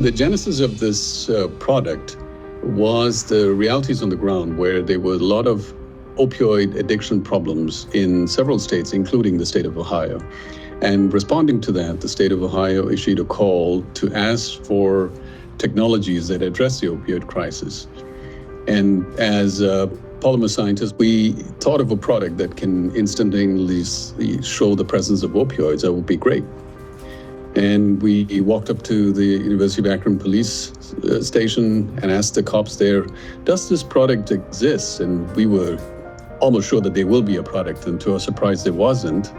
The genesis of this product was the realities on the ground, where there were a lot of opioid addiction problems in several states, including the state of Ohio. And responding to that, the state of Ohio issued a call to ask for technologies that address the opioid crisis. And as polymer scientists, we thought of a product that can instantaneously show the presence of opioids. That would be great. And we walked up to the University of Akron police station and asked the cops there, does this product exist? And we were almost sure that there will be a product, and to our surprise, there wasn't.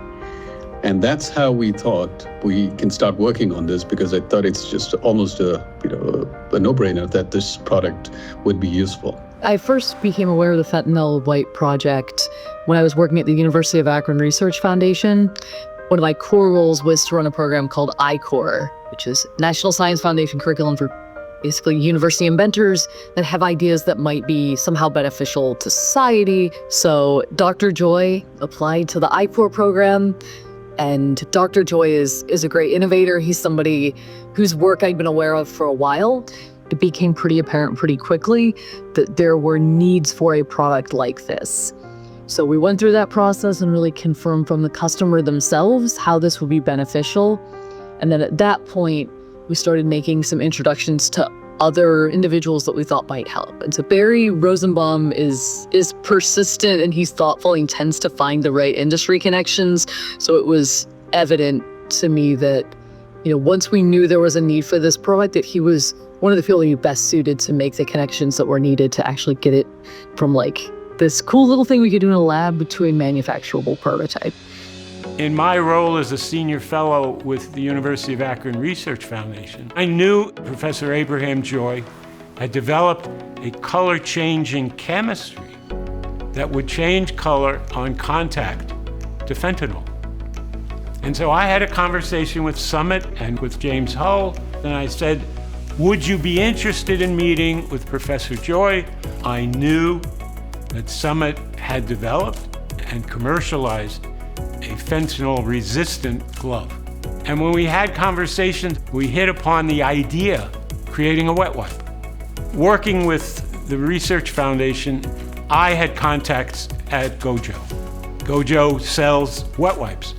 And that's how we thought we can start working on this, because I thought it's just almost a no-brainer that this product would be useful. I first became aware of the Fentanyl Wipe project when I was working at the University of Akron Research Foundation. One of my core roles was to run a program called I-Core, which is National Science Foundation curriculum for basically university inventors that have ideas that might be somehow beneficial to society. So Dr. Joy applied to the I-Core program, and Dr. Joy is a great innovator. He's somebody whose work I'd been aware of for a while. It became pretty apparent pretty quickly that there were needs for a product like this. So we went through that process and really confirmed from the customer themselves how this would be beneficial. And then at that point, we started making some introductions to other individuals that we thought might help. And so Barry Rosenbaum is persistent, and he's thoughtful, and tends to find the right industry connections. So it was evident to me that, once we knew there was a need for this product, that he was one of the people who best suited to make the connections that were needed to actually get it from this cool little thing we could do in a lab to a manufacturable prototype. In my role as a senior fellow with the University of Akron Research Foundation, I knew Professor Abraham Joy had developed a color-changing chemistry that would change color on contact to fentanyl. And so I had a conversation with Summit and with James Hull, and I said, would you be interested in meeting with Professor Joy? I knew that Summit had developed and commercialized a fentanyl-resistant glove. And when we had conversations, we hit upon the idea of creating a wet wipe. Working with the Research Foundation, I had contacts at Gojo. Gojo sells wet wipes,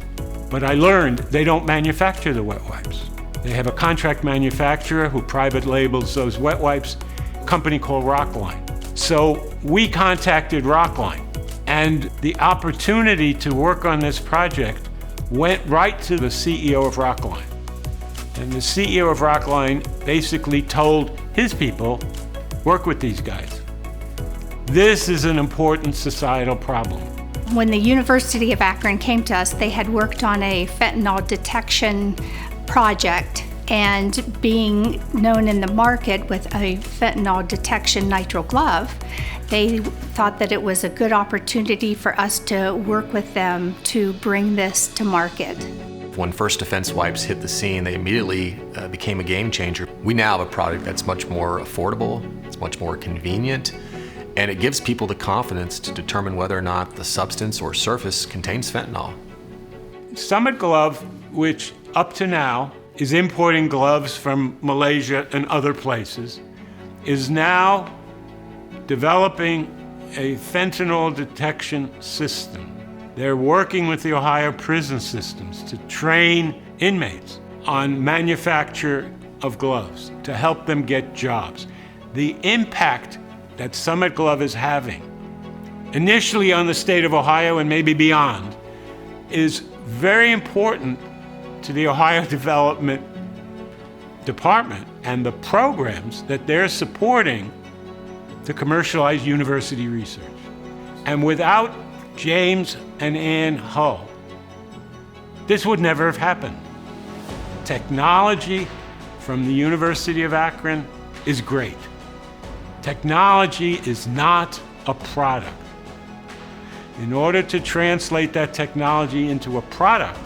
but I learned they don't manufacture the wet wipes. They have a contract manufacturer who private labels those wet wipes, a company called Rockline. So we contacted Rockline, and the opportunity to work on this project went right to the CEO of Rockline. And the CEO of Rockline basically told his people, work with these guys. This is an important societal problem. When the University of Akron came to us, they had worked on a fentanyl detection project, and being known in the market with a fentanyl detection nitrile glove, they thought that it was a good opportunity for us to work with them to bring this to market. When First Defense wipes hit the scene, they immediately became a game changer. We now have a product that's much more affordable, it's much more convenient, and it gives people the confidence to determine whether or not the substance or surface contains fentanyl. Summit Glove, which up to now is importing gloves from Malaysia and other places, is now developing a fentanyl detection system. They're working with the Ohio prison systems to train inmates on manufacture of gloves to help them get jobs. The impact that Summit Glove is having, initially on the state of Ohio and maybe beyond, is very important to the Ohio Development Department and the programs that they're supporting to commercialize university research. And without James and Ann Hull, this would never have happened. Technology from the University of Akron is great. Technology is not a product. In order to translate that technology into a product,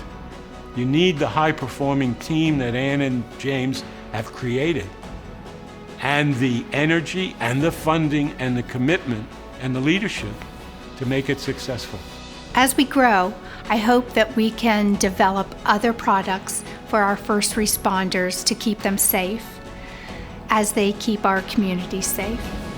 you need the high-performing team that Ann and James have created, and the energy and the funding and the commitment and the leadership to make it successful. As we grow, I hope that we can develop other products for our first responders to keep them safe. as they keep our community safe.